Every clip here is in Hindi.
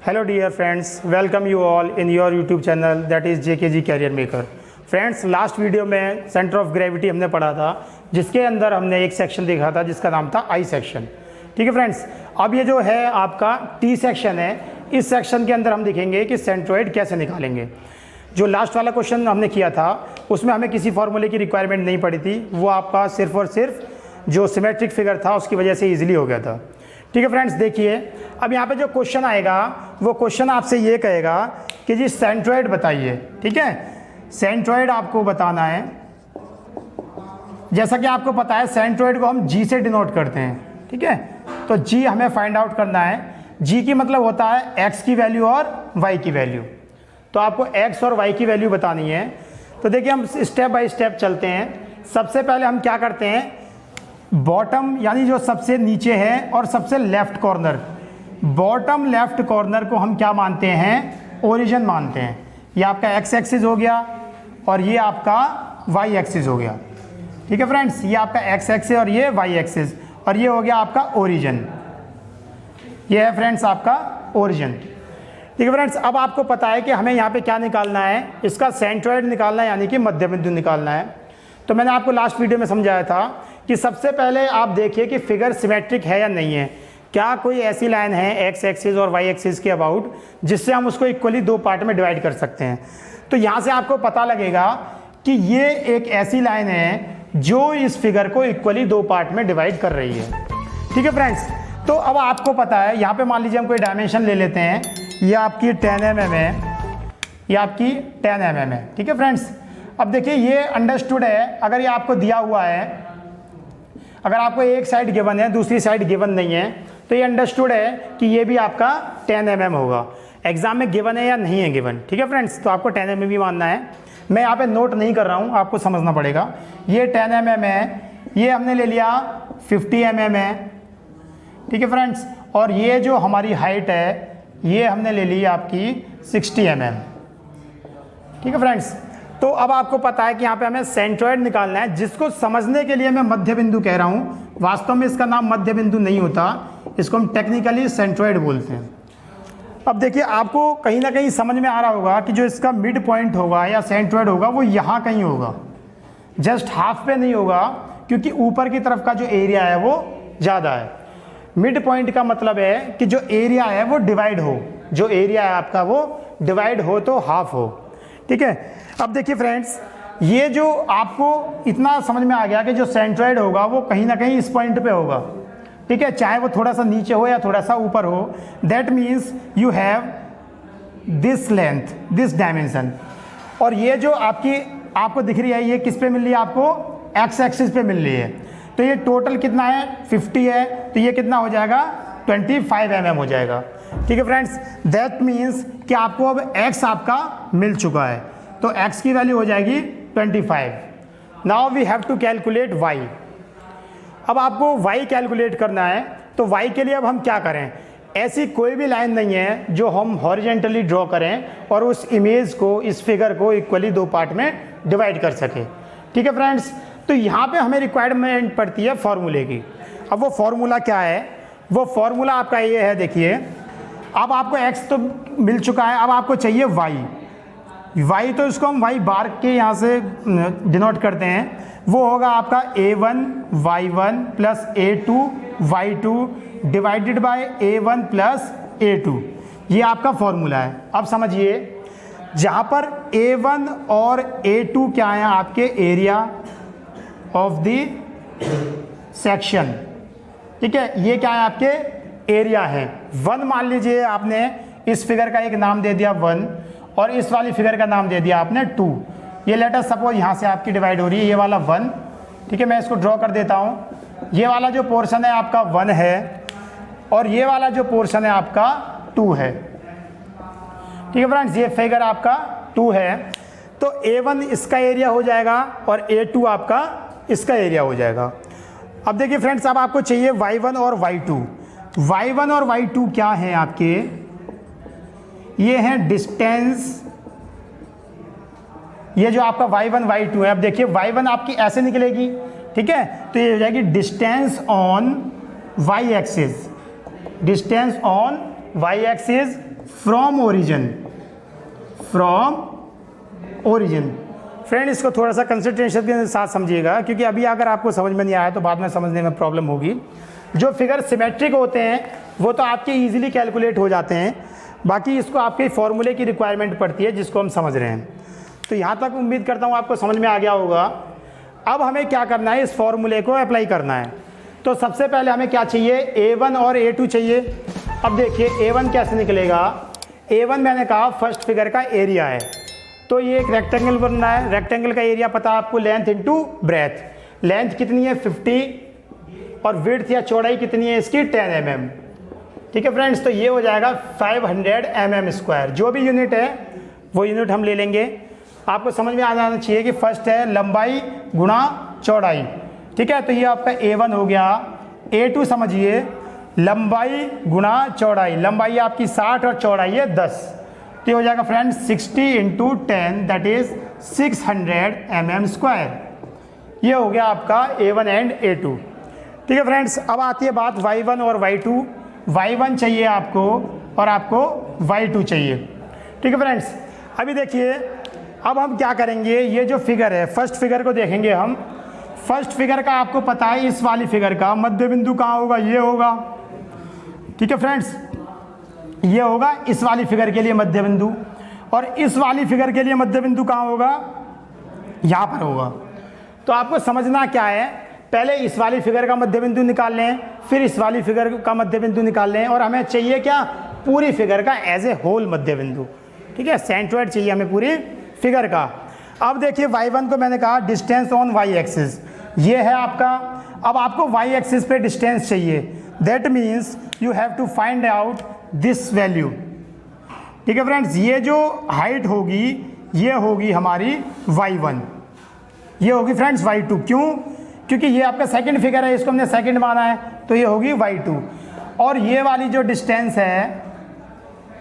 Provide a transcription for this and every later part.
Hello dear friends, welcome you all in your YouTube channel that is JKG Career Maker. Friends last video में सेंटर ऑफ ग्रेविटी हमने पढ़ा था, जिसके अंदर हमने एक सेक्शन देखा था जिसका नाम था आई सेक्शन। ठीक है फ्रेंड्स, अब ये जो है आपका टी सेक्शन है, इस सेक्शन के अंदर हम देखेंगे कि सेंट्रोइड कैसे निकालेंगे। जो लास्ट वाला क्वेश्चन हमने किया था उसमें हमें किसी फॉर्मूले की रिक्वायरमेंट नहीं पड़ी थी, वो आपका सिर्फ और सिर्फ जो सिमेट्रिक फिगर था उसकी वजह से ईजिली हो गया था। ठीक है फ्रेंड्स, देखिए अब यहाँ पे जो क्वेश्चन आएगा वो क्वेश्चन आपसे ये कहेगा कि जी सेंट्रोइड बताइए। ठीक है, सेंट्रोइड आपको बताना है। जैसा कि आपको पता है सेंट्रोइड को हम जी से डिनोट करते हैं। ठीक है, तो जी हमें फाइंड आउट करना है। जी की मतलब होता है एक्स की वैल्यू और वाई की वैल्यू। तो आपको एक्स और वाई की वैल्यू बतानी है। तो देखिए हम स्टेप बाय स्टेप चलते हैं। सबसे पहले हम क्या करते हैं, बॉटम यानी जो सबसे नीचे है और सबसे left corner, bottom left corner को हम क्या मानते हैं, ओरिजिन मानते हैं। ये आपका एक्स एक्सिस हो गया और ये आपका वाई एक्सिस हो गया। ठीक है फ्रेंड्स, ये आपका एक्स एक्सिस और ये वाई एक्सिस, और ये हो गया आपका ओरिजिन। ये है फ्रेंड्स आपका ओरिजिन। ठीक है फ्रेंड्स, अब आपको पता है कि हमें यहाँ पे क्या निकालना है, इसका सेंट्रोइड निकालना है, यानी कि मध्य बिंदु निकालना है। तो मैंने आपको लास्ट वीडियो में समझाया था कि सबसे पहले आप देखिए कि फिगर सिमेट्रिक है या नहीं है। क्या कोई ऐसी लाइन है एक्स एक्सिस और वाई एक्सिस के अबाउट जिससे हम उसको इक्वली दो पार्ट में डिवाइड कर सकते हैं। तो यहाँ से आपको पता लगेगा कि ये एक ऐसी लाइन है जो इस फिगर को इक्वली दो पार्ट में डिवाइड कर रही है। ठीक है फ्रेंड्स, तो अब आपको पता है, यहाँ पे मान लीजिए हम कोई डायमेंशन ले लेते हैं। ये आपकी 10 mm है, ये आपकी 10 mm है। ठीक है फ्रेंड्स, अब देखिए ये अंडरस्टूड है। अगर ये आपको दिया हुआ है, अगर आपको एक साइड गिवन है दूसरी साइड गिवन नहीं है, तो ये अंडरस्टूड है कि ये भी आपका 10 mm होगा। एग्जाम में गिवन है या नहीं है गिवन। ठीक है फ्रेंड्स, तो आपको 10 mm भी मानना है। मैं यहाँ पे नोट नहीं कर रहा हूँ, आपको समझना पड़ेगा। ये 10 mm है, ये हमने ले लिया 50 mm है। ठीक है फ्रेंड्स, और ये जो हमारी हाइट है ये हमने ले ली आपकी 60 mm। ठीक है फ्रेंड्स, तो अब आपको पता है कि यहाँ पे हमें सेंट्रोइड निकालना है, जिसको समझने के लिए मैं मध्य बिंदु कह रहा हूँ। वास्तव में इसका नाम मध्य बिंदु नहीं होता, इसको हम टेक्निकली सेंट्रोइड बोलते हैं। अब देखिए आपको कहीं ना कहीं समझ में आ रहा होगा कि जो इसका मिड पॉइंट होगा या सेंट्रोइड होगा वो यहाँ कहीं होगा, जस्ट हाफ पे नहीं होगा, क्योंकि ऊपर की तरफ का जो एरिया है वो ज़्यादा है। मिड पॉइंट का मतलब है कि जो एरिया है वो डिवाइड हो, जो एरिया है आपका वो डिवाइड हो तो हाफ हो। ठीक है, अब देखिए फ्रेंड्स, ये जो आपको इतना समझ में आ गया कि जो सेंट्रोइड होगा वो कहीं ना कहीं इस पॉइंट पे होगा। ठीक है, चाहे वो थोड़ा सा नीचे हो या थोड़ा सा ऊपर हो। That means you have this length, this dimension. और ये जो आपको दिख रही है ये किस पे मिल रही है, आपको एक्स एक्सिस पे मिल रही है। तो ये टोटल कितना है, 50 है, तो ये कितना हो जाएगा, 25 mm हो जाएगा। ठीक है फ्रेंड्स, दैट मीन्स कि आपको अब x आपका मिल चुका है, तो x की वैल्यू हो जाएगी 25। Now we have to calculate y। अब आपको y कैलकुलेट करना है, तो y के लिए अब हम क्या करें, ऐसी कोई भी लाइन नहीं है जो हम हॉरिजेंटली ड्रॉ करें और उस इमेज को, इस फिगर को इक्वली दो पार्ट में डिवाइड कर सके। ठीक है फ्रेंड्स, तो यहाँ पे हमें रिक्वायरमेंट पड़ती है फॉर्मूले की। अब वो फॉर्मूला क्या है, वो फॉर्मूला आपका ये है। देखिए अब आपको x तो मिल चुका है, अब आपको चाहिए y। तो इसको हम y बार के यहाँ से डिनोट करते हैं। वो होगा आपका a1 y1 plus a2 y2 divided by a1 plus a2। ये आपका फॉर्मूला है। अब समझिए, जहाँ पर a1 और a2 क्या है, आपके एरिया ऑफ द सेक्शन। ठीक है, ये क्या है, आपके एरिया है। 1 मान लीजिए, आपने इस फिगर का एक नाम दे दिया 1 और इस वाली फिगर का नाम दे दिया आपने 2। ये लेटर सपोज यहाँ से आपकी डिवाइड हो रही है, ये वाला 1। ठीक है, मैं इसको ड्रॉ कर देता हूँ। ये वाला जो पोर्शन है आपका 1 है और ये वाला जो पोर्शन है आपका 2 है। ठीक है फ्रेंड्स, ये फिगर आपका 2 है, तो a1 इसका एरिया हो जाएगा और a2 आपका इसका एरिया हो जाएगा। अब देखिए फ्रेंड्स, अब आपको चाहिए y1 और y2। y1 और y2 क्या है आपके, ये है डिस्टेंस। ये जो आपका y1 y2 है, अब देखिए y1 आपकी ऐसे निकलेगी। ठीक है, तो ये हो जाएगी distance on y axis, distance on y axis from origin, from origin. Friend इसको थोड़ा सा कंसंट्रेशन के साथ समझिएगा, क्योंकि अभी अगर आपको समझ में नहीं आया तो बाद में समझने में प्रॉब्लम होगी। जो फिगर सिमेट्रिक होते हैं वो तो आपके इजीली कैलकुलेट हो जाते हैं, बाकी इसको आपके फॉर्मूले की रिक्वायरमेंट पड़ती है जिसको हम समझ रहे हैं। तो यहाँ तक उम्मीद करता हूँ आपको समझ में आ गया होगा। अब हमें क्या करना है, इस फॉर्मूले को अप्लाई करना है। तो सबसे पहले हमें क्या चाहिए, A1 और A2 चाहिए। अब देखिए A1 कैसे निकलेगा, A1 मैंने कहा फर्स्ट फिगर का एरिया है, तो ये एक रेक्टेंगल बनना है। रेक्टेंगल का एरिया पता है आपको, लेंथ इंटू ब्रेथ। लेंथ कितनी है 50 और विड्थ या चौड़ाई कितनी है इसकी 10 mm। ठीक है फ्रेंड्स, तो ये हो जाएगा 500 mm स्क्वायर। जो भी यूनिट है वो यूनिट हम ले लेंगे। आपको समझ में आ जाना चाहिए कि फर्स्ट है लंबाई गुणा चौड़ाई। ठीक है, तो ये आपका A1 हो गया। A2 समझिए, लंबाई गुणा चौड़ाई। लंबाई आपकी 60 और चौड़ाई है 10, तो ये हो जाएगा friends 60 into 10 that is 600 mm square. ये हो गया आपका A1 एंड A2। ठीक है फ्रेंड्स, अब आती है बात Y1 और Y2। Y1 चाहिए आपको और आपको Y2 चाहिए। ठीक है फ्रेंड्स, अभी देखिए अब हम क्या करेंगे, ये जो फिगर है फर्स्ट फिगर को देखेंगे हम। फर्स्ट फिगर का आपको पता है इस वाली फिगर का मध्य बिंदु कहाँ होगा, ये होगा। ठीक है फ्रेंड्स, ये होगा इस वाली फिगर के लिए मध्य बिंदु, और इस वाली फिगर के लिए मध्य बिंदु कहाँ होगा, यहाँ पर होगा। तो आपको समझना क्या है, पहले इस वाली फिगर का मध्य बिंदु निकाल लें, फिर इस वाली फिगर का मध्य बिंदु निकाल लें, और हमें चाहिए क्या, पूरी फिगर का एज ए होल मध्य बिंदु। ठीक है, सेंट्रोइड चाहिए हमें पूरी फिगर का। अब देखिए Y1 को मैंने कहा डिस्टेंस ऑन Y एक्सिस, ये है आपका। अब आपको Y एक्सिस पे डिस्टेंस चाहिए, that means you have to find out this value. ठीक है फ्रेंड्स, ये जो हाइट होगी ये होगी हमारी Y1, ये होगी फ्रेंड्स Y2। क्यों, क्योंकि ये आपका सेकंड फिगर है, इसको हमने सेकंड माना है, तो ये होगी Y2। और ये वाली जो डिस्टेंस है,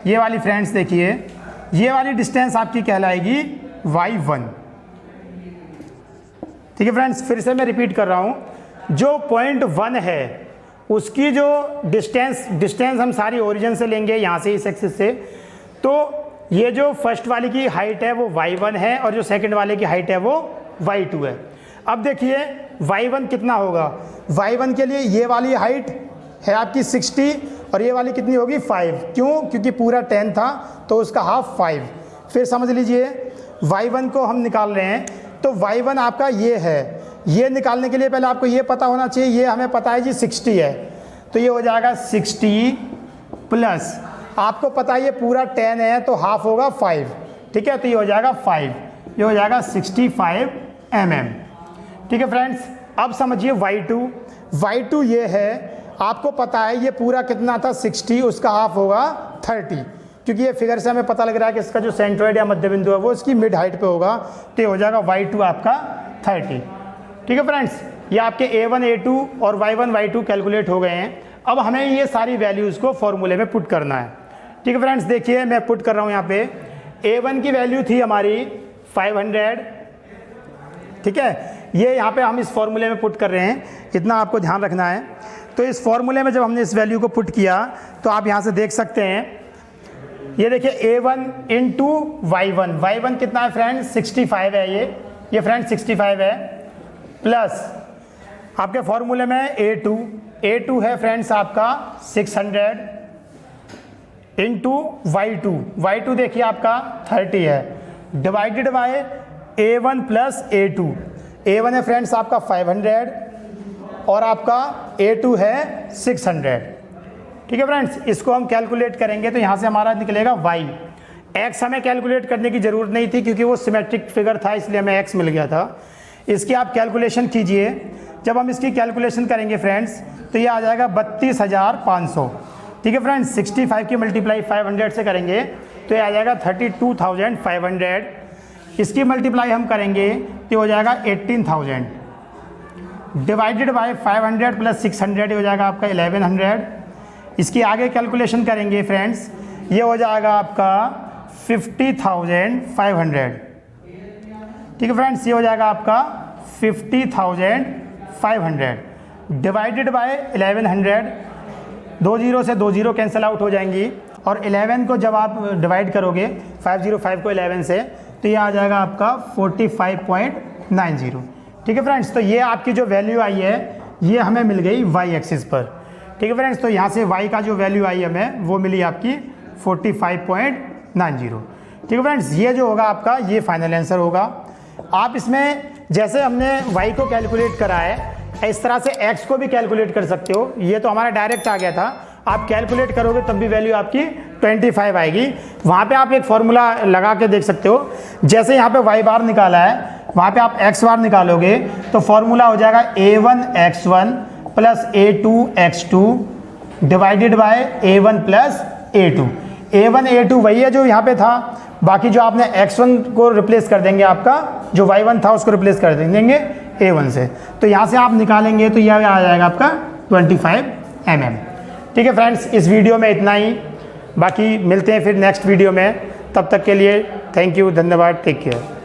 ये वाली फ्रेंड्स देखिए, ये वाली डिस्टेंस आपकी कहलाएगी Y1। ठीक है फ्रेंड्स, फिर से मैं रिपीट कर रहा हूँ, जो पॉइंट 1 है उसकी जो डिस्टेंस हम सारी ओरिजिन से लेंगे, यहाँ से इस एक्सिस से, तो ये जो फर्स्ट वाली की हाइट है वो Y1 है और जो सेकंड वाले की हाइट है वो Y2 है। अब देखिए Y1 कितना होगा, Y1 के लिए ये वाली हाइट है आपकी 60 और ये वाली कितनी होगी 5। क्यों, क्योंकि पूरा 10 था तो उसका हाफ 5। फिर समझ लीजिए Y1 को हम निकाल रहे हैं, तो Y1 आपका ये है। ये निकालने के लिए पहले आपको ये पता होना चाहिए, ये हमें पता है जी 60 है, तो ये हो जाएगा 60 प्लस आपको पता है ये पूरा 10 है तो हाफ होगा 5। ठीक है, तो ये हो जाएगा 5, ये हो जाएगा 65 mm। ठीक है फ्रेंड्स, अब समझिए Y2 ये है, आपको पता है ये पूरा कितना था 60, उसका हाफ होगा 30, क्योंकि ये फिगर से हमें पता लग रहा है कि इसका जो सेंट्रोइड या मध्य बिंदु है वो इसकी मिड हाइट पे होगा, तो ये हो जाएगा Y2 आपका 30। ठीक है फ्रेंड्स, ये आपके A1 A2 और Y1 Y2 कैलकुलेट हो गए हैं। अब हमें ये सारी वैल्यूज़ को फॉर्मूले में पुट करना है। ठीक है फ्रेंड्स, देखिए मैं पुट कर रहा हूँ यहाँ पे। A1 की वैल्यू थी हमारी 500। ठीक है, ये यहाँ पे हम इस फॉर्मूले में पुट कर रहे हैं, इतना आपको ध्यान रखना है। तो इस फॉर्मूले में जब हमने इस वैल्यू को पुट किया तो आप यहाँ से देख सकते हैं, ये देखिए A1 इंटू Y1 कितना है फ्रेंड्स 65 है, ये फ्रेंड्स 65 है, प्लस आपके फॉर्मूले में A2 है फ्रेंड्स आपका 600 इंटू Y2 देखिए आपका 30 है, divided by A1 plus A1 है फ्रेंड्स आपका 500 और आपका A2 है 600। ठीक है फ्रेंड्स, इसको हम कैलकुलेट करेंगे तो यहाँ से हमारा निकलेगा Y। X हमें कैलकुलेट करने की ज़रूरत नहीं थी क्योंकि वो सिमेट्रिक फिगर था, इसलिए हमें X मिल गया था। इसकी आप कैलकुलेशन कीजिए, जब हम इसकी कैलकुलेशन करेंगे फ्रेंड्स तो ये आ जाएगा 32,500। ठीक है फ्रेंड्स, 65 की मल्टीप्लाई 500 से करेंगे तो ये आ जाएगा 32,500। इसकी मल्टीप्लाई हम करेंगे तो हो जाएगा 18,000 डिवाइडेड बाय 500 प्लस 600 हो जाएगा आपका 1100। इसकी आगे कैलकुलेशन करेंगे फ्रेंड्स, ये हो जाएगा आपका 50,500। ठीक है फ्रेंड्स, ये हो जाएगा आपका 50,500 डिवाइडेड बाय 1100। 2 जीरो से 2 जीरो कैंसिल आउट हो जाएंगी, और 11 को जब आप डिवाइड करोगे 505 को 11 से, तो ये आ जाएगा आपका 45.90। ठीक है फ्रेंड्स, तो ये आपकी जो वैल्यू आई है ये हमें मिल गई वाई एक्सिस पर। ठीक है फ्रेंड्स, तो यहाँ से वाई का जो वैल्यू आई हमें वो मिली आपकी 45.90। ठीक है फ्रेंड्स, ये जो होगा आपका ये फाइनल आंसर होगा। आप इसमें जैसे हमने y को कैलकुलेट करा है, इस तरह से x को भी कैलकुलेट कर सकते हो। ये तो हमारा डायरेक्ट आ गया था, आप कैलकुलेट करोगे तब भी वैल्यू आपकी 25 आएगी। वहाँ पे आप एक फॉर्मूला लगा के देख सकते हो। जैसे यहाँ पे y बार निकाला है, वहाँ पे आप x बार निकालोगे तो फॉर्मूला हो जाएगा a1x1 plus a2x2 divided by a1 plus a2। a1 a2 वही है जो यहाँ पे था, बाकी जो आपने x1 को रिप्लेस कर देंगे, आपका जो y1 था उसको रिप्लेस कर देंगे a1 से। तो यहाँ से आप निकालेंगे तो यह आ जाएगा आपका 25 mm। ठीक है फ्रेंड्स, इस वीडियो में इतना ही, बाकी मिलते हैं फिर नेक्स्ट वीडियो में। तब तक के लिए थैंक यू, धन्यवाद, टेक केयर।